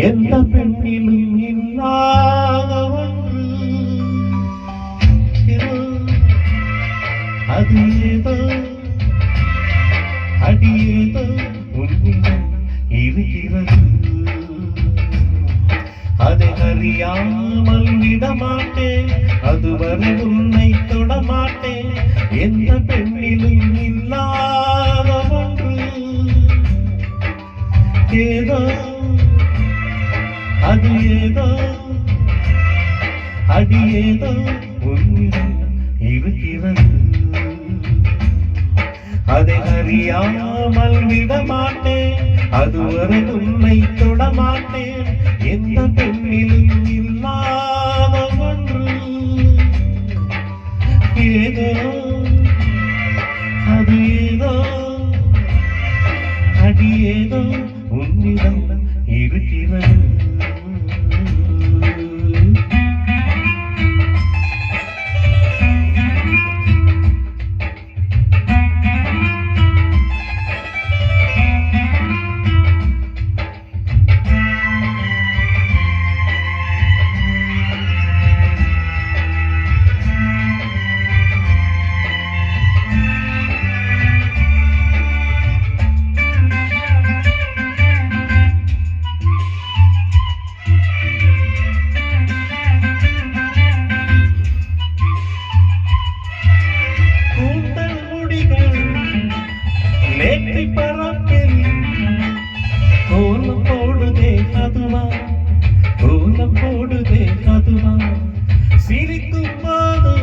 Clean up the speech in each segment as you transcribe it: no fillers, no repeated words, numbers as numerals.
எந்த பெண்ணிலும் இல்லாத ஒன்று அது ஏதோ அடியேதோ உன்னிடம் இருக்கிறது. அதை அறியாமல் விடமாட்டேன், அதுவரை உன்னை தொடமாட்டேன். எந்த பெண்ணிலும் இல்லாத ஒன்று ஏதோ அது ஏதோ அடியேதோ உன்னிடம் இருக்கிறது. அதை அறியாமல் விடமாட்டேன், அதுவரை உன்னை தொடமாட்டேன். எந்த பெண்ணிலும் இல்லாத ஒன்று ஏதோ அது ஏதோ அடியேதோ உன்னிடம் இருக்கிறது. நேற்றை பரப்பில் கோலம் போடுதே அதுவா, கோலம் போடுதே அதுவா. சிரிக்கும் போது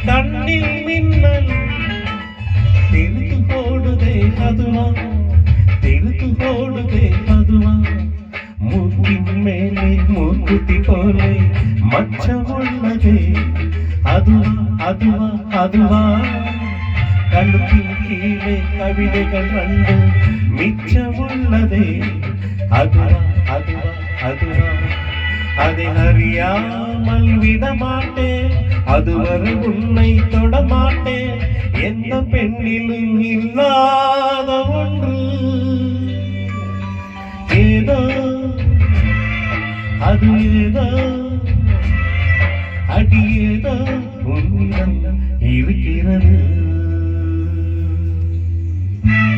கண்ணில் மின்னல் திருத்து போடுதே அதுவா, திருத்து போடுதே அதுவா. மூக்கின் மேலே மூக்குத்தி போலே மச்சம் உள்ளதே அதுவா, அதுவா, அதுவா. கழுத்தின் கீழே கவிதைகள் ரெண்டு மிச்சம் உள்ளதே அதுவா, அதுவா, அதுவா. அதை அறியாமல் விடமாட்டேன், அதுவரை உன்னை தொடமாட்டேன். எந்த பெண்ணிலும் இல்லாத ஒன்று ஏதோ அது